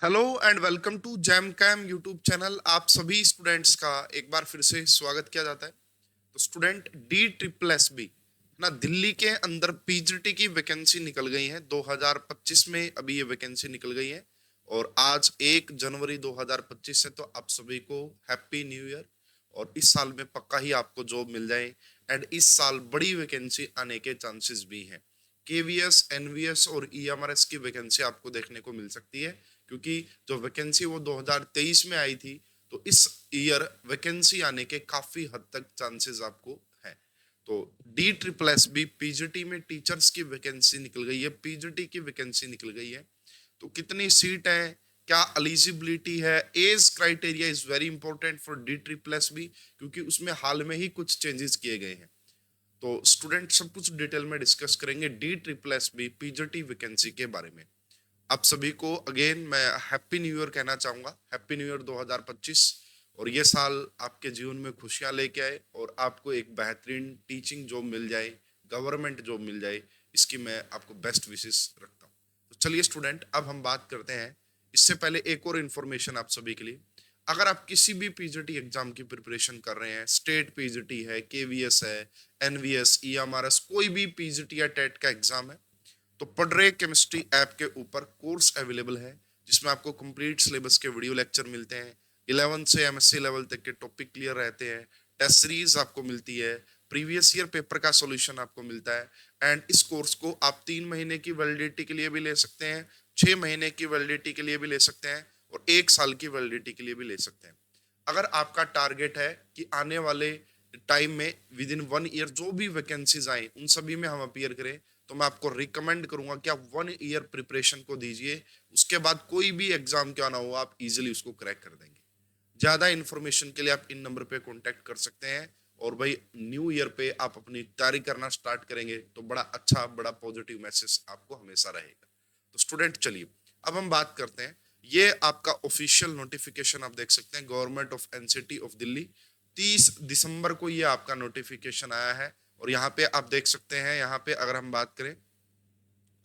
Hello and welcome to jam cam YouTube channel. आप सभी students का एक बार फिर से स्वागत किया जाता है। तो student D triple S B ना, दिल्ली के अंदर पीजीटी की वैकेंसी निकल गई है 2025 में। अभी ये वैकेंसी निकल गई है और आज 1 जनवरी 2025 है। तो आप सभी को हैप्पी न्यू ईयर। और इस साल में पक्का ही आपको जॉब मिल जाए एंड इस साल बड़ी वैकेंसी आने के चांसेस भी हैं। केवीएस, एनवीएस और ईएमआरएस की वैकेंसी आपको देखने को मिल सकती है, क्योंकि जो वैकेंसी वो 2023 में आई थी। तो इस ईयर वैकेंसी आने के काफी हद तक चांसेस आपको है। तो D triple S B PGT में टीचर्स की वैकेंसी निकल गई है, पीजीटी की वैकेंसी निकल गई है। तो कितनी सीट है, क्या एलिजिबिलिटी है, age criteria is very important for D triple S B, क्योंकि उसमें हाल में ही कुछ चेंजेस किए गए हैं। तो स्टूडेंट सब कुछ डिटेल में डिस्कस करेंगे D triple S B PGT vacancy के बारे में। आप सभी को अगेन मैं हैप्पी न्यू ईयर कहना चाहूंगा। Happy new year 2025। और ये साल आपके जीवन में खुशियां लेके आए और आपको एक बेहतरीन टीचिंग जॉब मिल जाए, गवर्नमेंट जॉब मिल जाए, इसकी मैं आपको बेस्ट विशेस रखता हूँ। तो चलिए स्टूडेंट, अब हम बात करते हैं। इससे पहले एक और इन्फॉर्मेशन आप सभी के लिए। अगर आप किसी भी पीजीटी एग्जाम की प्रिपरेशन कर रहे हैं, स्टेट पीजीटी है, केवीएस है, एनवीएस, ईएमआरएस, कोई भी पीजीटी या टेट का एग्जाम है, तो पढ़रे केमिस्ट्री ऐप के ऊपर कोर्स अवेलेबल है, जिसमें आपको कंप्लीट सिलेबस के वीडियो लेक्चर मिलते हैं। 11 से एमएससी लेवल तक के टॉपिक क्लियर रहते हैं। टेस्ट सीरीज आपको मिलती है। प्रीवियस ईयर पेपर का सॉल्यूशन आपको मिलता है। एंड इस कोर्स को आप 3 महीने की वैलिडिटी के लिए भी ले सकते हैं, 6 महीने की वैलिडिटी के लिए भी ले सकते हैं और 1 साल की वैलिडिटी के लिए भी ले सकते हैं। अगर आपका टारगेट है कि आने वाले टाइम में विद इन 1 ईयर जो भी वैकेंसीज आए उन सभी में हम अपियर करें, तो मैं आपको रिकमेंड करूंगा कि आप 1 ईयर प्रिपरेशन को दीजिए। उसके बाद कोई भी एग्जाम क्यों ना हो, आप इजीली उसको क्रैक कर देंगे। ज्यादा इन्फॉर्मेशन के लिए आप इन नंबर पे कांटेक्ट कर सकते हैं। और भाई, न्यू ईयर पे आप अपनी तैयारी करना स्टार्ट करेंगे तो बड़ा अच्छा, बड़ा पॉजिटिव मैसेज आपको हमेशा रहेगा। तो स्टूडेंट चलिए, अब हम बात करते हैं। ये आपका ऑफिशियल नोटिफिकेशन आप देख सकते हैं, government of NCT of Delhi. 30 दिसंबर को ये आपका नोटिफिकेशन आया है। और यहाँ पे आप देख सकते हैं, यहाँ पे अगर हम बात करें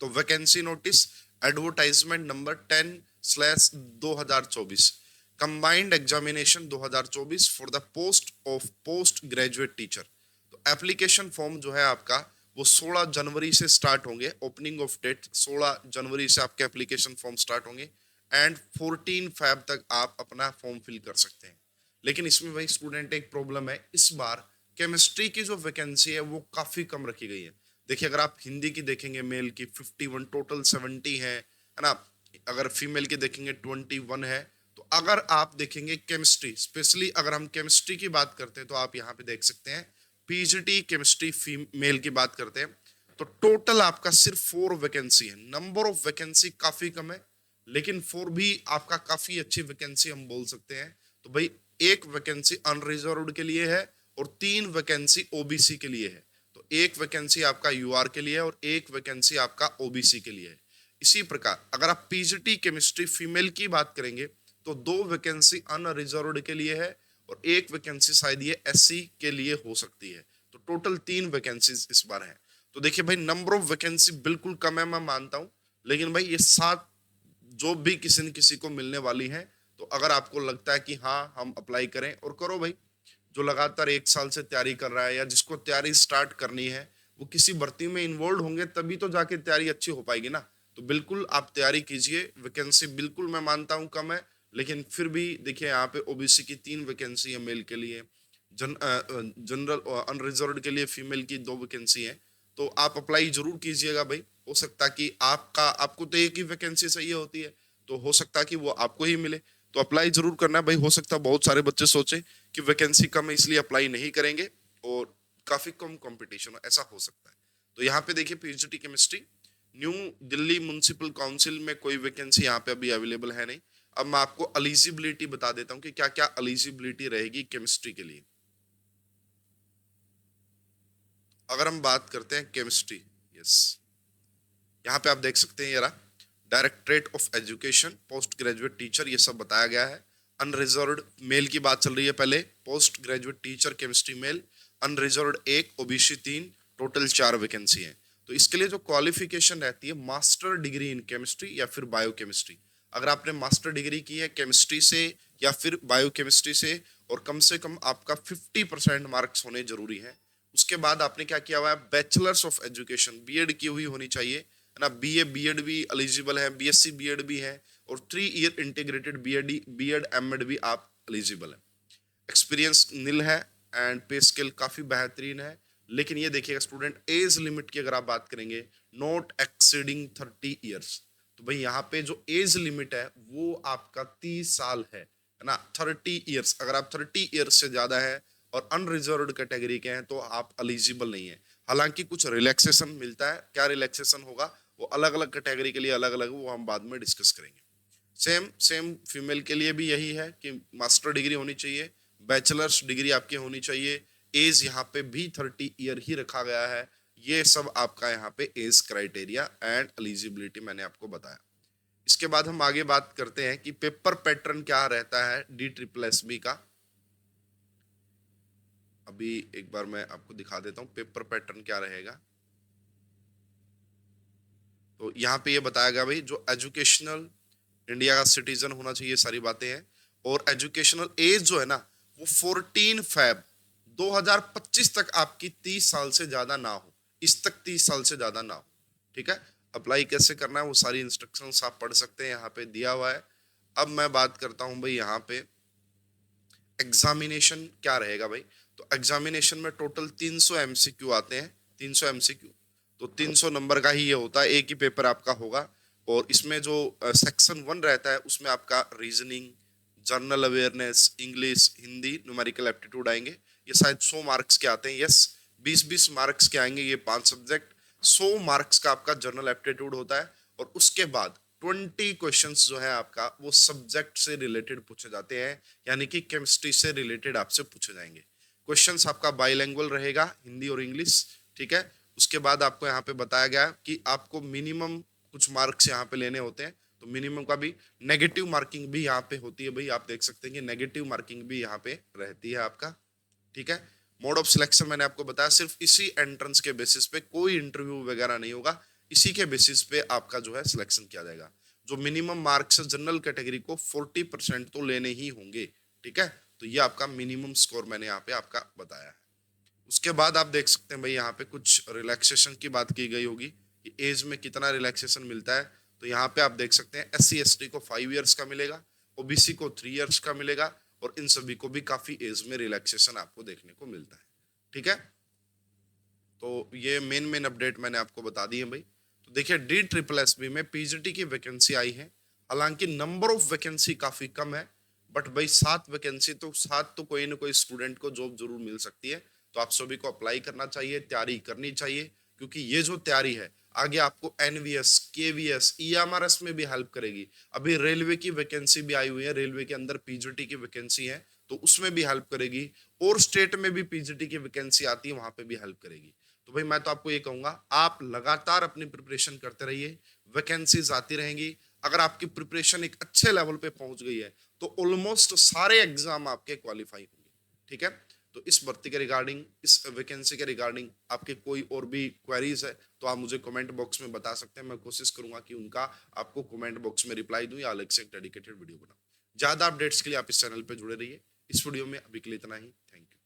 तो vacancy notice advertisement number 10/2024, combined examination 2024 for the post of post graduate teacher. तो एप्लीकेशन फॉर्म जो है आपका, वो 16 जनवरी से स्टार्ट होंगे। ओपनिंग ऑफ डेट 16 जनवरी से आपके एप्लीकेशन फॉर्म स्टार्ट होंगे एंड 14 फेब तक आप अपना फॉर्म फिल कर सकते हैं। लेकिन इसमें भाई स्टूडेंट एक प्रॉब्लम है, इस बार केमिस्ट्री की जो वैकेंसी है वो काफी कम रखी गई है। देखिए, अगर आप हिंदी की देखेंगे मेल की 51, टोटल 70 है ना। अगर फीमेल की देखेंगे 21 है। तो अगर आप देखेंगे केमिस्ट्री, स्पेशली अगर हम केमिस्ट्री की बात करते हैं, तो आप यहाँ पे देख सकते हैं पीजीटी केमिस्ट्री फीमेल की बात करते हैं, तो टोटल आपका सिर्फ 4 वैकेंसी है। नंबर ऑफ वैकेंसी काफी कम है, लेकिन 4 भी आपका काफी अच्छी वैकेंसी हम बोल सकते हैं। तो भाई, एक वैकेंसी अनरिजर्व्ड के लिए है और 3 वैकेंसी ओबीसी के लिए है। तो एक वैकेंसी आपका यूआर के लिए है और एक वैकेंसी आपका ओबीसी के लिए है। इसी प्रकार अगर आप पीजीटी केमिस्ट्री फीमेल की बात करेंगे, तो 2 वैकेंसी अनरिजर्व्ड के लिए है और एक वैकेंसी शायद ये एससी के लिए हो सकती है। तो टोटल 3 वैकेंसीज इस बार है। तो देखिए भाई, नंबर ऑफ वैकेंसी बिल्कुल कम है, मैं मानता हूं। लेकिन भाई, ये 7 जॉब भी किसी न किसी को मिलने वाली है। तो अगर आपको लगता है कि हाँ हम अप्लाई करें, और करो भाई। जो लगातार 1 साल से तैयारी कर रहा है या जिसको तैयारी स्टार्ट करनी है, वो किसी भर्ती में इन्वॉल्व होंगे तभी तो जाके तैयारी अच्छी हो पाएगी ना। तो बिल्कुल आप तैयारी कीजिए। वैकेंसी बिल्कुल मैं मानता हूँ कम है, लेकिन फिर भी देखिए, यहाँ पे ओबीसी की 3 वैकेंसी है मेल के लिए, जनरल अनरिजर्व्ड के लिए फीमेल की 2 वैकेंसी है। तो आप अप्लाई जरूर कीजिएगा भाई। हो सकता कि आपको तो एक ही वैकेंसी चाहिए होती है, तो हो सकता कि वो आपको ही मिले। तो अप्लाई जरूर करना भाई। हो सकता बहुत सारे बच्चे सोचे कि वैकेंसी कम है इसलिए अप्लाई नहीं करेंगे और काफी कम कंपटीशन हो, ऐसा हो सकता है। तो यहाँ पे देखिए, PGT chemistry new Delhi municipal council में कोई वैकेंसी यहाँ पे अभी अवेलेबल है नहीं। अब मैं आपको एलिजिबिलिटी बता देता हूँ कि क्या क्या एलिजिबिलिटी रहेगी केमिस्ट्री के लिए। अगर हम बात करते हैं केमिस्ट्री, यस, यहाँ पे आप देख सकते हैं, ये रहा directorate of education post graduate teacher, ये सब बताया गया है। अनरिजर्व्ड मेल की बात चल रही है पहले, post graduate teacher chemistry male, unreserved 1, OBC 3, total 4 vacancy है। तो इसके लिए जो क्वालिफिकेशन रहती है, मास्टर डिग्री इन केमिस्ट्री या फिर बायोकेमिस्ट्री। अगर आपने मास्टर डिग्री की है केमिस्ट्री से या फिर बायोकेमिस्ट्री से, और कम से कम आपका 50% मार्क्स होने जरूरी है। उसके बाद आपने क्या किया हुआ है, बैचलर्स ऑफ एजुकेशन, बीएड की हुई होनी चाहिए, है ना। बीए बीएड भी एलिजिबल है, बीएससी बीएड भी है, और 3 year integrated BEd BEd MEd भी आप एलिजिबल है। एक्सपीरियंस नील है एंड पे स्केल काफी बेहतरीन है। लेकिन ये देखिएगा स्टूडेंट, एज लिमिट की अगर आप बात करेंगे, नॉट एक्सीडिंग 30 ईयर्स। तो भाई यहाँ पे जो एज लिमिट है वो आपका 30 साल है ना। 30 ईयर्स, अगर आप 30 ईयर्स से ज्यादा है और अनरिजर्व्ड कैटेगरी के हैं तो आप एलिजिबल नहीं है। हालांकि कुछ रिलैक्सेशन मिलता है, क्या रिलैक्सेशन होगा वो अलग अलग कैटेगरी के लिए अलग अलग, वो हम बाद में डिस्कस करेंगे। सेम सेम फीमेल के लिए भी यही है कि मास्टर डिग्री होनी चाहिए, बैचलर्स डिग्री आपकी होनी चाहिए, एज यहाँ पे भी 30 ईयर ही रखा गया है। ये सब आपका यहाँ पे एज क्राइटेरिया एंड एलिजिबिलिटी मैंने आपको बताया। इसके बाद हम आगे बात करते हैं कि पेपर पैटर्न क्या रहता है DSSB का। अभी एक बार मैं आपको दिखा देता हूँ पेपर पैटर्न क्या रहेगा। तो यहाँ पे ये बताया गया भाई, जो एजुकेशनल इंडिया का सिटीजन होना चाहिए, सारी बातें हैं। और एजुकेशनल एज जो है ना वो 14 Feb 2025 तक आपकी 30 साल से ज्यादा ना हो, इस तक 30 साल से ज्यादा ना हो। ठीक है, अप्लाई कैसे करना है वो सारी इंस्ट्रक्शंस आप पढ़ सकते हैं, यहाँ पे दिया हुआ है। अब मैं बात करता हूँ भाई यहाँ पे एग्जामिनेशन क्या रहेगा भाई। तो एग्जामिनेशन में टोटल 300 MCQ आते हैं, 300 MCQ। तो 300 नंबर का ही ये होता है, एक ही पेपर आपका होगा। और इसमें जो सेक्शन 1 रहता है उसमें आपका reasoning, general awareness, English, Hindi, numerical aptitude आएंगे। ये शायद 100 मार्क्स के आते हैं, यस 20-20 मार्क्स के आएंगे ये 5 सब्जेक्ट। 100 मार्क्स का आपका जनरल एप्टीट्यूड होता है। और उसके बाद 20 क्वेश्चंस जो है आपका वो सब्जेक्ट से रिलेटेड पूछे जाते हैं, यानी कि केमिस्ट्री से रिलेटेड आपसे पूछे जाएंगे। क्वेश्चंस आपका बाइलैंग्वेज रहेगा, हिंदी और इंग्लिश। ठीक है, उसके बाद आपको यहाँ पे बताया गया कि आपको मिनिमम कुछ मार्क्स यहाँ पे लेने होते हैं। तो मिनिमम का भी नेगेटिव मार्किंग भी यहाँ पे होती है भाई, आप देख सकते हैं कि नेगेटिव मार्किंग भी यहाँ पे रहती है आपका। ठीक है, मोड ऑफ सिलेक्शन मैंने आपको बताया, सिर्फ इसी एंट्रेंस के बेसिस पे, कोई इंटरव्यू वगैरह नहीं होगा, इसी के बेसिस पे आपका जो है सिलेक्शन किया जाएगा। जो मिनिमम मार्क्स है जनरल कैटेगरी को 40% तो लेने ही होंगे। ठीक है, तो ये आपका मिनिमम स्कोर मैंने यहाँ पे आपका बताया है। उसके बाद आप देख सकते हैं भाई यहाँ पे कुछ रिलैक्सेशन की बात की गई होगी कि एज में कितना रिलैक्सेशन मिलता है। तो यहाँ पे आप देख सकते हैं SC ST को 5 ईयर्स का मिलेगा, OBC को 3 ईयर्स का मिलेगा, और इन सभी को भी काफी एज में रिलैक्सेशन आपको देखने को मिलता है। ठीक है, तो ये मेन अपडेट मैंने आपको बता दी है भाई। तो देखिए DSSB में PGT की वैकेंसी आई है, हालांकि नंबर ऑफ वैकेंसी काफी कम है, बट भाई 7 वैकेंसी, तो 7 तो कोई ना कोई स्टूडेंट को जॉब जरूर मिल सकती है। तो आप सभी को अप्लाई करना चाहिए, तैयारी करनी चाहिए, क्योंकि ये जो तैयारी है आगे आपको NVS, KVS, EMRS में भी हेल्प करेगी। अभी रेलवे की वैकेंसी भी आई हुई है, रेलवे के अंदर PGT की वैकेंसी है, तो उसमें भी हेल्प करेगी। और स्टेट में भी PGT की वैकेंसी आती है, वहां पे भी हेल्प करेगी। तो भाई मैं तो आपको ये कहूंगा, आप लगातार अपनी प्रिपरेशन करते रहिए, वैकेंसीज आती रहेंगी। अगर आपकी प्रिपरेशन एक अच्छे लेवल पे पहुंच गई है तो ऑलमोस्ट सारे एग्जाम आपके क्वालिफाई होंगे। ठीक है, तो इस भर्ती के रिगार्डिंग, इस वैकेंसी के रिगार्डिंग आपके कोई और भी क्वेरीज है तो आप मुझे कमेंट बॉक्स में बता सकते हैं। मैं कोशिश करूंगा कि उनका आपको कमेंट बॉक्स में रिप्लाई दूं या अलग से एक डेडिकेटेड वीडियो बनाऊं। ज्यादा अपडेट्स के लिए आप इस चैनल पे जुड़े रहिए। इस वीडियो में अभी के लिए इतना ही, थैंक यू।